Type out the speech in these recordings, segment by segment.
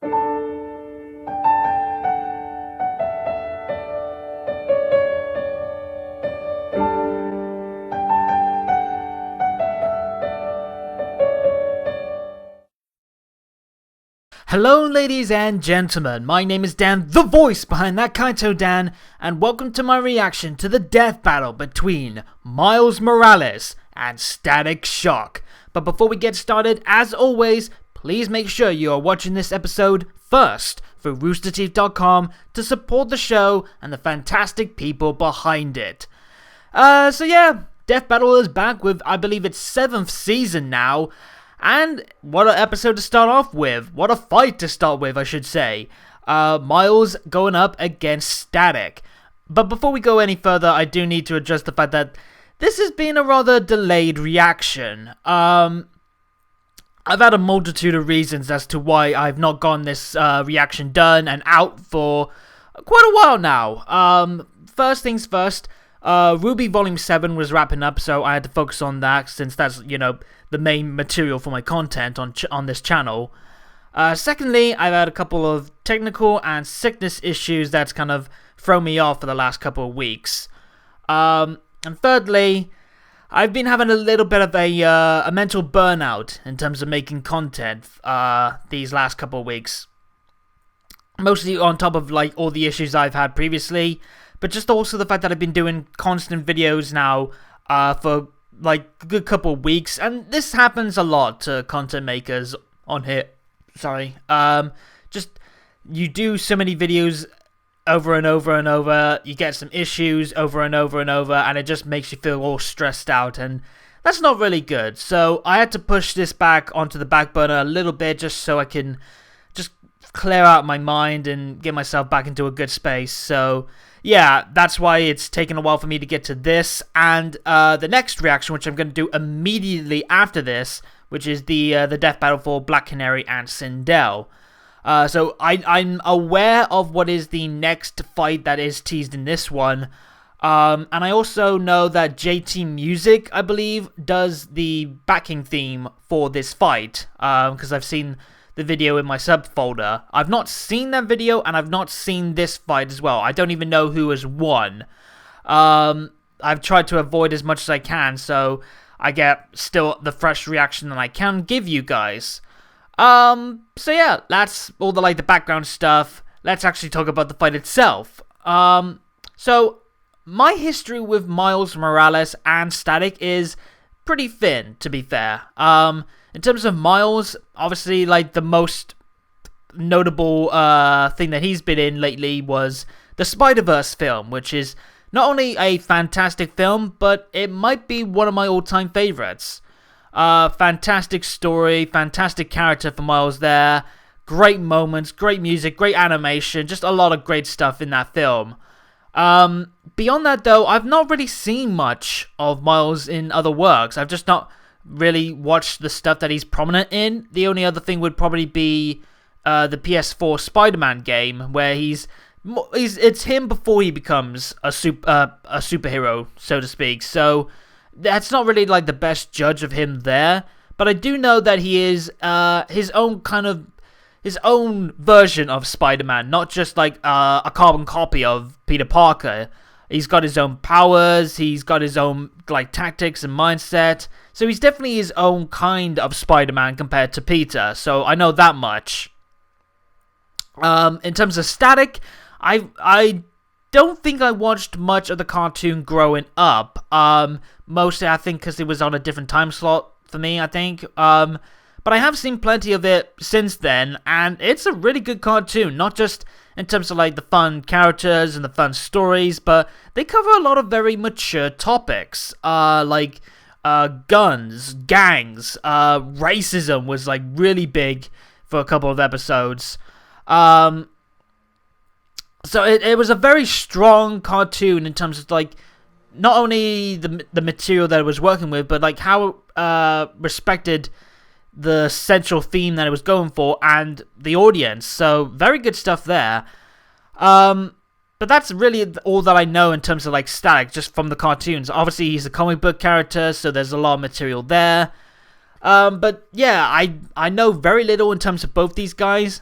Hello ladies and gentlemen, my name is Dan, the voice behind ThatKaitoDan, and welcome to my reaction to the death battle between Miles Morales and Static Shock. But before we get started, as always, please make sure you are watching this episode first for roosterteeth.com to support the show and the fantastic people behind it. So yeah, Death Battle is back with, I believe it's 7th season now. And what an episode to start off with. What a fight to start with, I should say. Miles going up against Static. But before we go any further, I do need to address the fact that this has been a rather delayed reaction. I've had a multitude of reasons as to why I've not gotten this reaction done and out for quite a while now. First things first, Ruby Volume 7 was wrapping up, so I had to focus on that since that's, you know, the main material for my content on this channel. Secondly, I've had a couple of technical and sickness issues that's kind of thrown me off for the last couple of weeks. And thirdly, I've been having a little bit of a mental burnout in terms of making content these last couple of weeks. Mostly on top of like all the issues I've had previously, but just also the fact that I've been doing constant videos now for like a good couple of weeks, and this happens a lot to content makers on here. Sorry. Just you do so many videos over and over and over, you get some issues over and over and over, and it just makes you feel all stressed out, and that's not really good. So I had to push this back onto the back burner a little bit just so I can just clear out my mind and get myself back into a good space. So yeah, that's why it's taken a while for me to get to this, and the next reaction, which I'm going to do immediately after this, which is the death battle for Black Canary and Sindel. So I'm aware of what is the next fight that is teased in this one, and I also know that JT Music, I believe, does the backing theme for this fight, because I've seen the video in my subfolder. I've not seen that video, and I've not seen this fight as well. I don't even know who has won. I've tried to avoid as much as I can, so I get still the fresh reaction that I can give you guys. So yeah, that's all the background stuff. Let's actually talk about the fight itself. So my history with Miles Morales and Static is pretty thin, to be fair. In terms of Miles, obviously, like, the most notable thing that he's been in lately was the Spider-Verse film, which is not only a fantastic film, but it might be one of my all-time favorites. Fantastic story, fantastic character for Miles there, great moments, great music, great animation, just a lot of great stuff in that film. Beyond that, though, I've not really seen much of Miles in other works. I've just not really watched the stuff that he's prominent in. The only other thing would probably be the PS4 Spider-Man game, where it's him before he becomes a superhero, so to speak. So that's not really like the best judge of him there. But I do know that he is his own version of Spider-Man, not just like a carbon copy of Peter Parker. He's got his own powers, he's got his own like tactics and mindset. So he's definitely his own kind of Spider-Man compared to Peter. So I know that much. In terms of Static, I don't think I watched much of the cartoon growing up. Mostly I think because it was on a different time slot for me, I think. But I have seen plenty of it since then, and it's a really good cartoon, not just in terms of like the fun characters and the fun stories, but they cover a lot of very mature topics, like guns, gangs, racism was like really big for a couple of episodes. So it was a very strong cartoon in terms of like not only the material that it was working with, but like how respected the central theme that it was going for and the audience. So very good stuff there. But that's really all that I know in terms of like Static, just from the cartoons. Obviously he's a comic book character, so there's a lot of material there. But yeah, I know very little in terms of both these guys.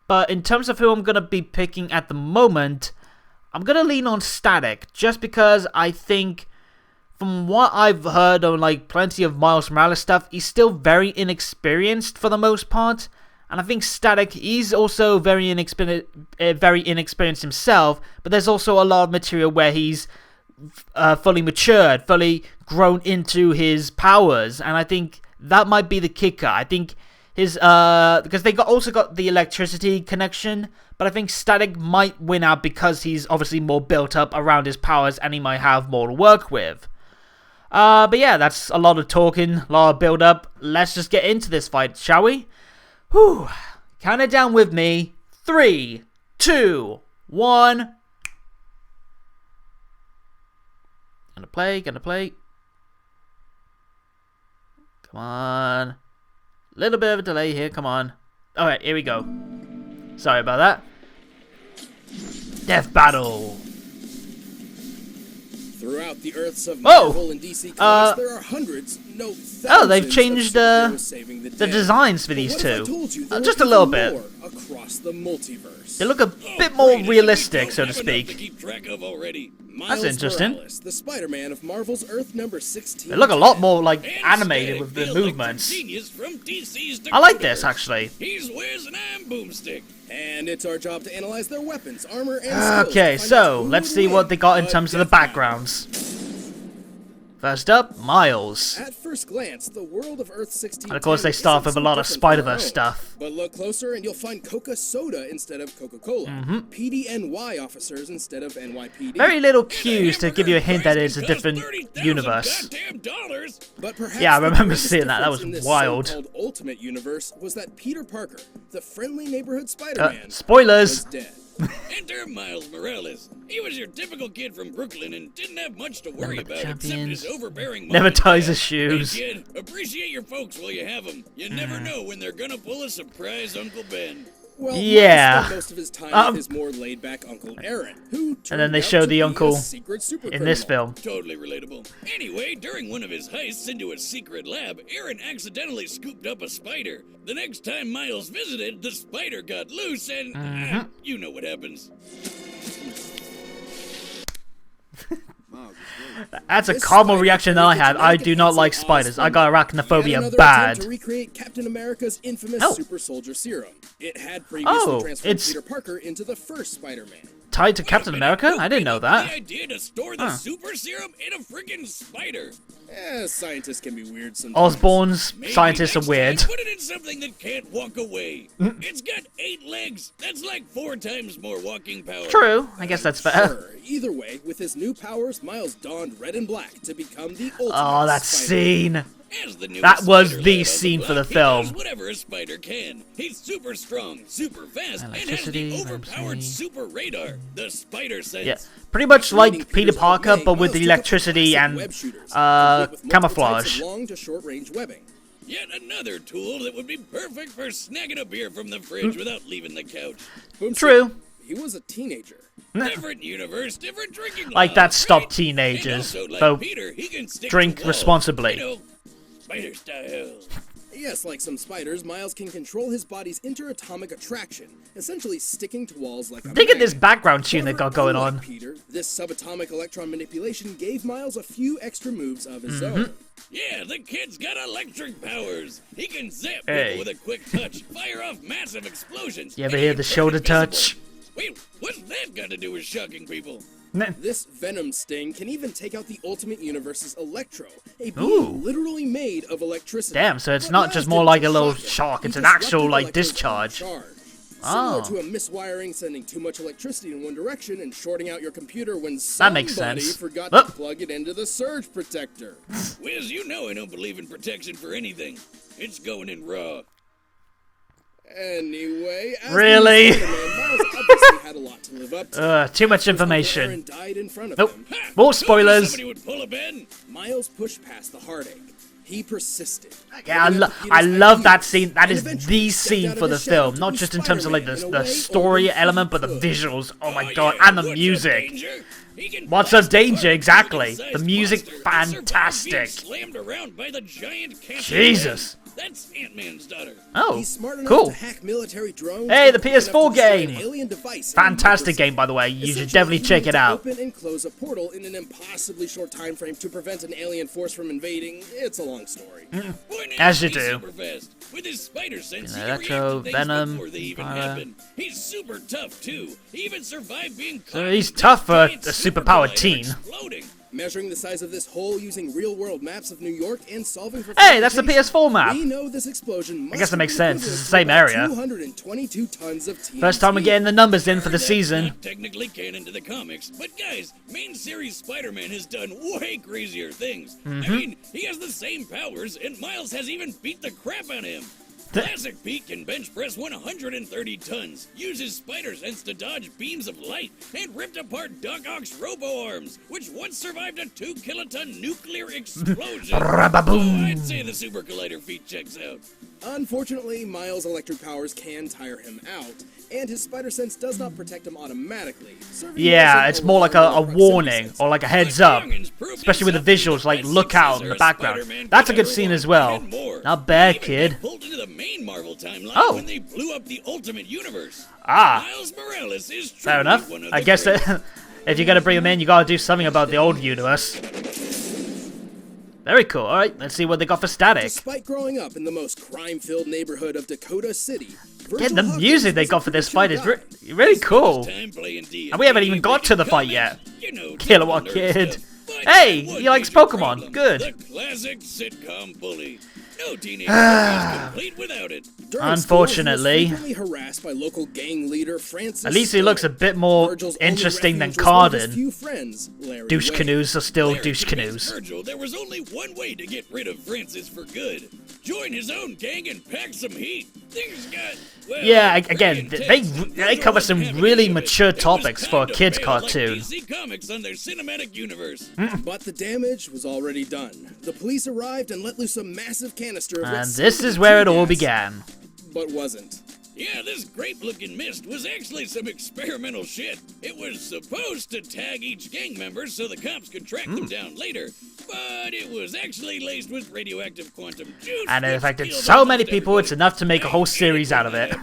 But in terms of who I'm going to be picking at the moment, I'm going to lean on Static. Just because I think, from what I've heard on like plenty of Miles Morales stuff, he's still very inexperienced for the most part. And I think Static, he's also very inexperienced himself. But there's also a lot of material where he's fully matured, fully grown into his powers. And I think that might be the kicker. I think his because they also got the electricity connection, but I think Static might win out because he's obviously more built up around his powers and he might have more to work with. But yeah, that's a lot of talking, a lot of build up. Let's just get into this fight, shall we? Whew. Count it down with me. 3, 2, 1. Gonna play. Come on. Little bit of a delay here, come on. Alright, here we go. Sorry about that. Death battle. Throughout the Earths of Marvel and DC comics, there are hundreds, no thousands. They've changed the designs for these two. Just a little bit. Across the multiverse. They look a bit more realistic, so to speak. That's interesting. Morales, the Spider-Man of Marvel's Earth number 16. They look a lot more like animated with the movements. I like this actually. He's Wiz and I'm Boomstick. And it's our job to analyze their weapons, armor, and skills. Okay, so let's see what they got in terms of the backgrounds. First up, Miles. At first glance, the world of Earth 16. And of course, they start off with a lot of Spider-Verse stuff. But look closer, and you'll find Coca Soda instead of Coca-Cola. PDNY officers instead of NYPD. Very little cues to give you a hint that it's a different universe. But perhaps yeah, I remember seeing that. That was wild. So-called Ultimate Universe was that Peter Parker, the friendly neighborhood Spider-Man, spoilers. was dead. Enter Miles Morales. He was your typical kid from Brooklyn and didn't have much to worry about except his overbearing mom. Never ties his shoes. Hey kid, appreciate your folks while you have them. You never know when they're gonna pull a surprise Uncle Ben. Well, yeah. spent most of his time with his more laid-back Uncle Aaron, who and then they show the uncle in this film. Totally relatable. Anyway, during one of his heists into a secret lab, Aaron accidentally scooped up a spider. The next time Miles visited, the spider got loose and you know what happens. That's a common reaction that I have. I do not like spiders. I got arachnophobia bad. To recreate Captain America's infamous super soldier serum. It had previously transformed Peter Parker into the first Spider-Man. Tied to Captain America? I didn't know that. The idea to store the super serum in a freaking spider. Scientists can be weird sometimes. Osborn's scientists are weird. Put it in something that can't walk away. It's got 8 legs. That's like 4 times more walking power. True. I guess that's fair. Sure. Either way, with his new powers, Miles donned red and black to become the ultimate that Spider-Man. scene. That was the scene for the film. He does whatever a spider can. He's super strong, super fast, and has the overpowered super radar, the spider sense. Yeah, pretty much like Peter Parker, but with the electricity and camouflage. Long to short-range webbing. Yet another tool that would be perfect for snagging a beer from the fridge without leaving the couch. True. He was a teenager. Different universe, different drinking like laws, that stop right? teenagers. Also, like so Peter, he can stick drink to walls, responsibly. you know, spider style. Yes, like some spiders, Miles can control his body's interatomic attraction, essentially sticking to walls like a Think of this background tune they got going on. Peter, this subatomic electron manipulation gave Miles a few extra moves of his own. Yeah, the kid's got electric powers. He can zap people with a quick touch, fire off massive explosions. You ever hear the shoulder touch? Wait, what's that got to do with shocking people? This venom sting can even take out the Ultimate Universe's Electro, a being literally made of electricity. Damn, so it's not just more like a little shock, it's an actual, like, discharge. Similar to a miswiring sending too much electricity in one direction and shorting out your computer when somebody forgot to plug it into the surge protector. Wiz, you know I don't believe in protection for anything. It's going in raw. Anyway, really? Miles obviously had a lot to live up to. Too much information. Died in front of nope. him. More spoilers. Somebody would pull a Ben. Miles pushed past the heartache. He persisted. Yeah, I love that scene. That is the scene for the film. Not just in terms of like the story element, but the visuals. Oh my god, and the music. What's up, danger? Exactly. The music, fantastic. Slammed around by the giant Jesus. That's Ant-Man's daughter. Oh, He's smart enough cool. to hack military drones. Hey, the and enough PS4 to destroy an game. alien device Fantastic in game, by the way. You should Essentially, definitely he check needs it to out. Open and close a portal in an impossibly short time frame to prevent an alien force from invading. It's a long story. As you do. Super fast. With his spider sense, he Electro, reacts to things Venom, before they even happen. He's super tough too. He even survived being caught. So he's in tough for a giant superpowered collider teen. exploding. Measuring the size of this hole using real-world maps of New York and solving for Hey, that's the fragmentation, PS4 map. We know this explosion I guess that must makes have been sense. It's equivalent the same to about area. 222 tons of TNT. First time we're getting the numbers in for the That's season. not technically canon to the comics, but guys, main series Spider-Man has done way crazier things. I mean, he has the same powers, and Miles has even beat the crap out of him. Classic Pete can bench press 130 tons, uses spider sense to dodge beams of light, and ripped apart Doc Ock's robo-arms, which once survived a 2-kiloton nuclear explosion. Rababoom. I'd say the Super Collider feat checks out. Unfortunately, Miles' electric powers can tire him out, and his spider sense does not protect him automatically. Yeah, it's more like a warning or like a heads up, especially with the visuals, like look out in the background. That's a good scene as well. Not bad, kid. Pulled into the main Marvel timeline Oh. when they blew up the Ultimate Universe. Ah, Miles Morales is fair truly enough. one of I the guess greats. that if you're gonna bring him in, you gotta do something about the old universe. Very cool. All right, let's see what they got for Static. Despite growing up in the most crime-filled neighborhood of Dakota City, Again, the music they got for this fight is really cool. Time playing D&D, And we haven't even got to the fight yet. you know, Kilowatt nerd Kid. stuff. But Hey, what he likes major Pokemon. problem? Good. The classic sitcom bully. No teenager is complete without it. During Unfortunately. school, he was frequently harassed by local gang leader Francis. At least he looks a bit more Virgil's only interesting than refuge was one of his Carden. few friends, Larry Douche Wade. canoes are still Larry douche convinced canoes. Virgil there was only one way to get rid of Francis for good. Join his own gang and pack some heat. Things got, well, Yeah, pretty again, they intense. they Virgil cover some wasn't having really any of it. mature It was topics for a time to kids' bail like cartoon. DC Comics on their cinematic universe. But the damage was already done. The police arrived and let loose a massive canister of And what's this said to is be where it tear all gas, began. but wasn't. Yeah, this grape-looking mist was actually some experimental shit. It was supposed to tag each gang member so the cops could track them down later, but it was actually laced with radioactive quantum juice. And it which affected killed so many almost people, it's everybody. enough to make a whole series out of it.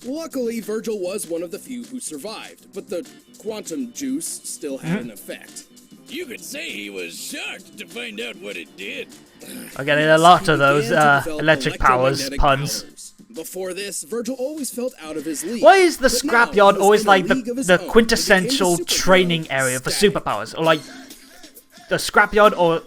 Luckily, Virgil was one of the few who survived, but the quantum juice still had an effect. You could say he was shocked to find out what it did. I'm getting a lot of those He began to develop electric powers electromagnetic puns. powers. Before this, Virgil always felt out of his league. Why is the but now he scrapyard was always in a like league of his the own. He became quintessential the superhero training area for Static. superpowers? Or like the scrapyard or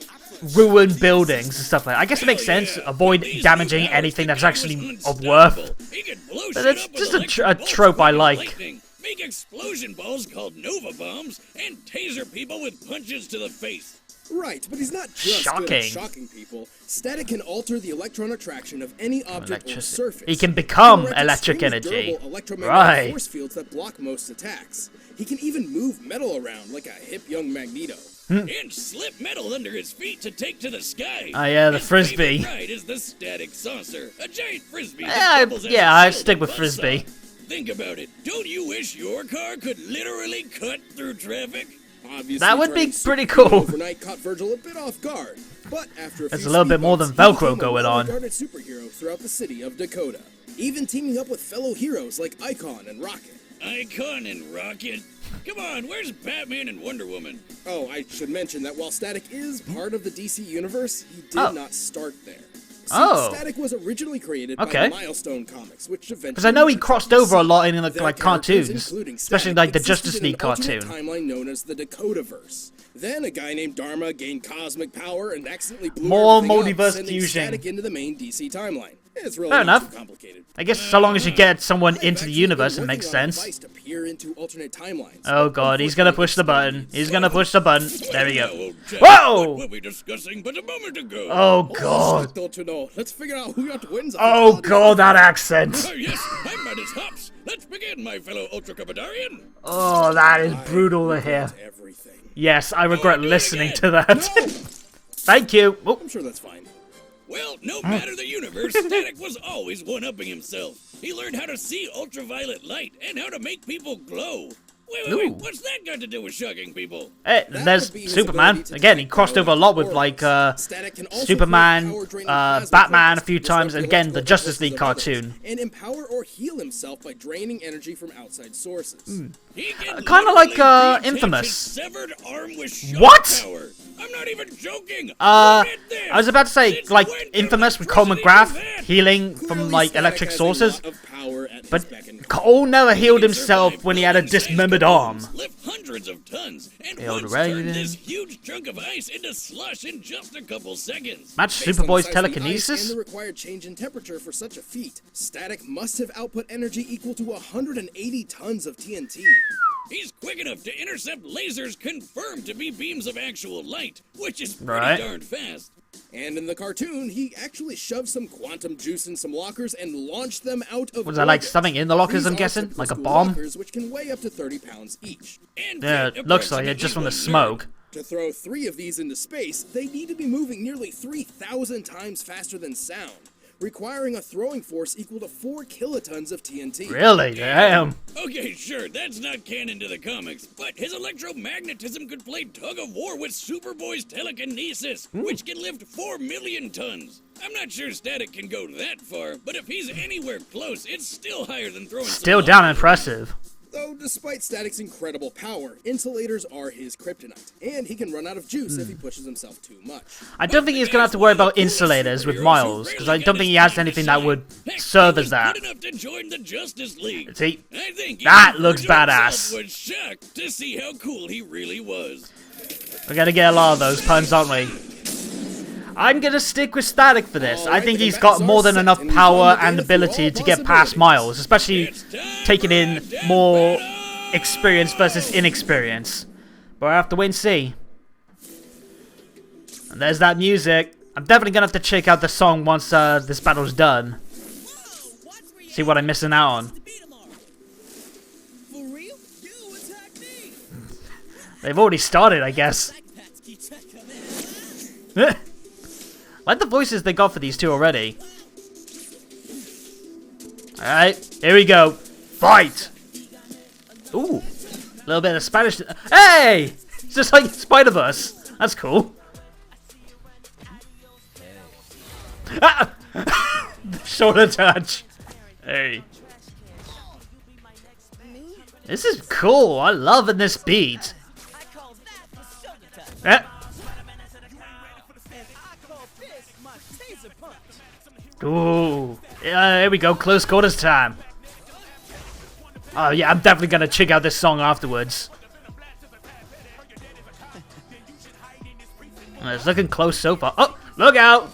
ruined buildings and stuff like that. I guess it makes sense. Avoid These damaging new powers, anything the that's guy actually was of worth. unstoppable. He could blow But shit it's up with just a electric bolts trope I quick as like. lightning, make explosion balls called Nova Bombs, and taser people with punches to the face. Right, but he's not just good at Shocking. shocking people. Static can alter the electron attraction of any object or surface. He can become erect electric extremely energy. durable electromagnetic Right. force fields that block most attacks. He can even move metal around like a hip young Magneto. And slip metal under his feet to take to the sky. Oh, yeah, the His frisbee. favorite ride is the static saucer, a giant frisbee. Yeah, that doubles as yeah, a I'd shield stick and with buzzsaw. frisbee. Think about it. Don't you wish your car could literally cut through traffic? Obviously, That would be turning pretty superhero cool. Overnight caught Virgil a bit off guard, but after a There's few a little speed bit more bumps, than he Velcro became a going on. well-regarded superhero throughout the city of Dakota, even teaming up with fellow heroes like Icon and Rocket. Icon and Rocket? Come on, where's Batman and Wonder Woman? Oh, I should mention that while Static is part of the DC universe, he did Oh. not start there. See, Oh. Static was originally created Okay. by Milestone Comics, which eventually... Because I know he crossed over a lot in Their like characters, cartoons, including especially Static, like the existed Justice in League an alternate cartoon. timeline known as the Dakotaverse. Then a guy named Dharma gained cosmic power and accidentally blew More everything up, multiverse sending fusion. Static into the main DC timeline. It's really Fair not enough. too complicated. I guess so long as you get someone I've into the actually universe, been it makes working on a sense. device to peer into alternate timelines. Oh god, he's gonna push the button. He's gonna push the button. There we Now, go. old chap, Whoa! What were we discussing but a moment ago? Oh shit, god. don't you know? Let's figure out who got wins. Oh god, that accent. Oh, yes, I'm mad as hops. Let's begin, my fellow Ultra Capitarian. Oh, that is brutal to hear. Everything. Yes, I regret do it listening again. to that. No, Thank you. Oh, I'm sure that's fine. Well, no matter the universe, Static was always one-upping himself. He learned how to see ultraviolet light and how to make people glow. Wait, what's that got to do with shocking people? Hey, there's Superman. Again, he crossed over a lot with, like, Superman, Batman a few times, and again, the Justice League cartoon. And empower or heal himself by draining energy from outside sources. Kind of like, Infamous. Severed arm with shock What? Power. I'm not even joking. I was about to say, like, Infamous with Cole McGrath, healing from, like, electric sources. But Cole never healed himself when he had a dismembered arm. Lift hundreds of tons and Hailed turn this huge chunk of ice into slush in just a couple seconds. Match Based on Superboy's the size of the ice telekinesis? and the required change in temperature for such a feat, Static must have output energy equal to 180 tons of TNT. He's quick enough to intercept lasers confirmed to be beams of actual light, which is pretty Right. darn fast. And in the cartoon, he actually shoved some quantum juice in some lockers and launched them out of Was that like orbit. something in the lockers, These I'm are guessing? typical Like a school bomb? Lockers, which can weigh up to 30 pounds each. And Yeah, fit it looks like it, approximately just from the 1 smoke. To throw 3 of these into space, they need to be moving nearly 3,000 times faster than sound, requiring a throwing force equal to 4 kilotons of TNT. Really? Damn. Okay, sure, that's not canon to the comics, but his electromagnetism could play tug-of-war with Superboy's telekinesis, which can lift 4 million tons. I'm not sure Static can go that far, but if he's anywhere close, it's still higher than throwing Still some down impressive. Though, despite Static's incredible power, insulators are his kryptonite, and he can run out of juice if he pushes himself too much. I don't think he's gonna have to worry about insulators with Miles, because I don't think he has anything that would serve as that. Good enough to join the Justice League. See? I think That even looks Virgil badass. himself was shocked to see how cool he really was. We're gonna get a lot of those puns, aren't we? I'm gonna stick with Static for this. I think he's got more than enough power and ability to get past Miles, especially taking in more experience versus inexperience. But I have to wait and see. And there's that music. I'm definitely gonna have to check out the song once this battle's done. See what I'm missing out on. They've already started, I guess. Like the voices they got for these two already. Alright, here we go. Fight! Ooh, a little bit of Spanish. Hey! It's just like Spider-Verse. That's cool. Ah! Shoulder touch. Hey. This is cool. I love this beat. Eh. Ooh. Here we go. Close quarters time. Oh yeah, I'm definitely gonna check out this song afterwards. It's looking close so far. Oh, look out!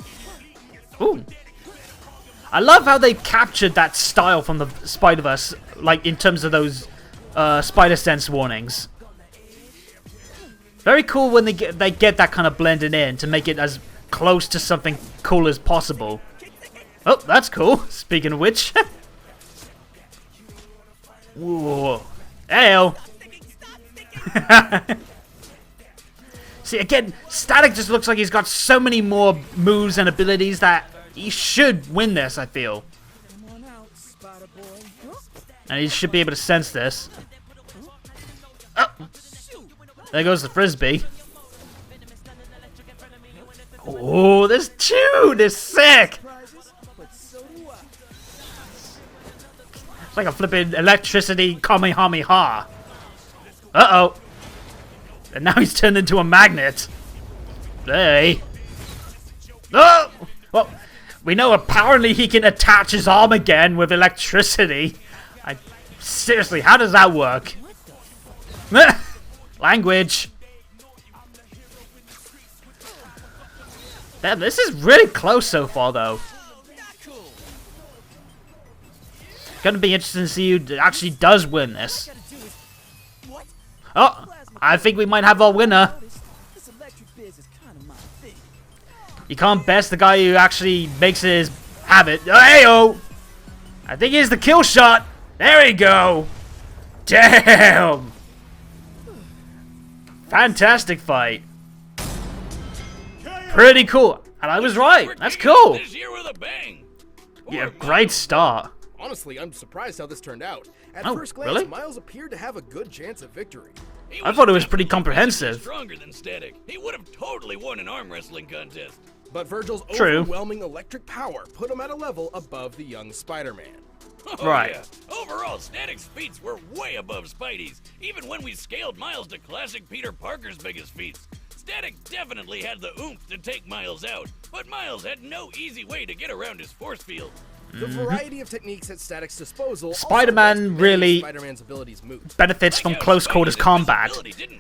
Ooh. I love how they captured that style from the Spider-Verse, like in terms of those Spider Sense warnings. Very cool when they get that kind of blended in to make it as close to something cool as possible. Oh, that's cool. Speaking of which. Whoa. Heyo. See, again, Static just looks like he's got so many more moves and abilities that he should win this, I feel. And he should be able to sense this. Oh. There goes the frisbee. Oh, this tune is sick! It's like a flipping electricity Kamehameha. Uh-oh. And now he's turned into a magnet. Hey. Oh! Well, we know apparently he can attach his arm again with electricity. Seriously, how does that work? Language. Damn, this is really close so far, though. Gonna be interesting to see who actually does win this. Oh, I think we might have our winner. You can't best the guy who actually makes it his habit. Hey-oh! I think here's the kill shot. There we go. Damn. Fantastic fight. Pretty cool. And I was right. That's cool. Yeah, great start. Honestly, I'm surprised how this turned out. At Oh, first glance, really? Miles appeared to have a good chance of victory. I thought it was pretty comprehensive. Stronger than Static. He would have totally won an arm wrestling contest. But Virgil's True. overwhelming electric power put him at a level above the young Spider-Man. Oh, Right. Yeah. Overall, Static's feats were way above Spidey's, even when we scaled Miles to classic Peter Parker's biggest feats. Static definitely had the oomph to take Miles out, but Miles had no easy way to get around his force field. The variety of techniques at Static's disposal also Spider-Man lets many really Spider-Man's abilities moot. benefits from close quarters combat,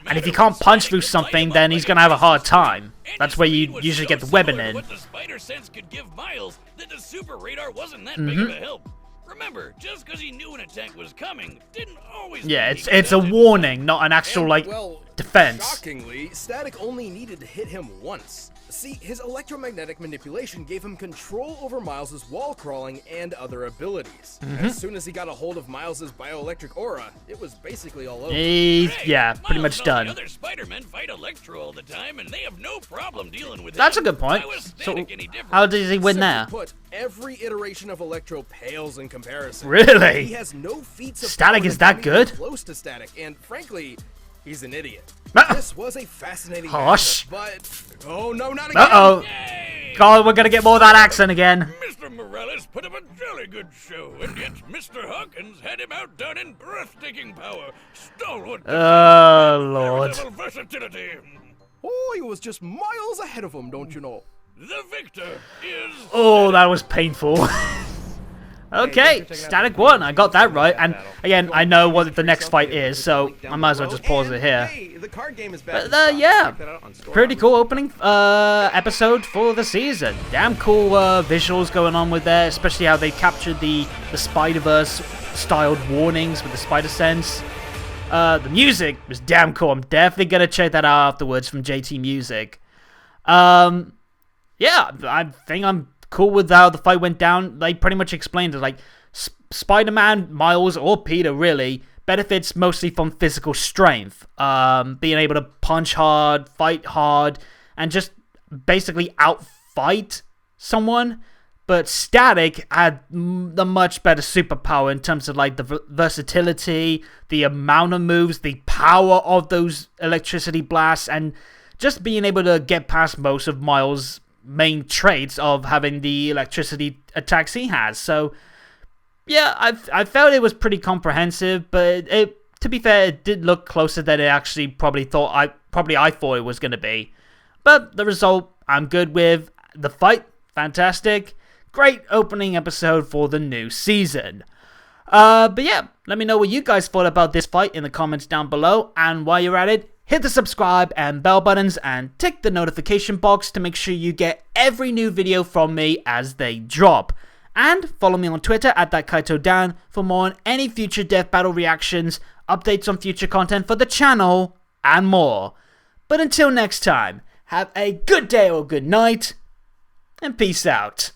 and if he can't punch through something, then he's gonna have a hard time. That's where you usually get the webbing in. What the spider sense could give Miles, that the super radar wasn't that big of a help. Remember, just because he knew an attack was coming, didn't always. Yeah, mean it's he a could dodge it. warning, not an actual, And, like, well, defense. Shockingly, Static only needed to hit him once. See, his electromagnetic manipulation gave him control over Miles's wall crawling and other abilities. As soon as he got a hold of Miles's bioelectric aura, it was basically all over. He's, Hey, yeah, pretty Miles much and all done. The other Spider-Men fight Electro all the time, and they have no problem dealing with That's a him. good point. Why was So, Static any different? how does he win Simply there? put, every iteration of Electro pales in comparison. Really? He has no feats of Static power is that come even good? Close to Static, and frankly, he's an idiot. Ah. This was a fascinating Hush. matchup, but oh no, not again! Uh-oh. Yay! God, we're gonna get more of that accent again. Mr. Morales put up a jolly good show, and yet Mr. Hawkins had him outdone in breathtaking power, stalwart Oh, Lord. level versatility. Oh, he was just miles ahead of him, don't you know? The victor is. Oh, that was painful. Okay, Static won. I got that right. And again, I know what the next fight is, so I might as well just pause it here. Hey, the card game is back. But yeah, pretty cool opening episode for the season. Damn cool visuals going on with there, especially how they captured the Spider-Verse styled warnings with the spider sense. The music was damn cool. I'm definitely gonna check that out afterwards from JT Music. Yeah, I think I'm cool with how the fight went down. They pretty much explained it, like Spider-Man, Miles, or Peter really benefits mostly from physical strength, being able to punch hard, fight hard, and just basically outfight someone. But Static had the much better superpower in terms of like the versatility, the amount of moves, the power of those electricity blasts, and just being able to get past most of Miles' main traits of having the electricity attacks he has. So yeah, I felt it was pretty comprehensive, but to be fair, it did look closer than it actually I thought it was gonna be. But the result I'm good with. The fight, fantastic. Great opening episode for the new season. But yeah, let me know what you guys thought about this fight in the comments down below. And while you're at it, hit the subscribe and bell buttons and tick the notification box to make sure you get every new video from me as they drop. And follow me on Twitter at ThatKaitoDan for more on any future Death Battle reactions, updates on future content for the channel, and more. But until next time, have a good day or good night, and peace out.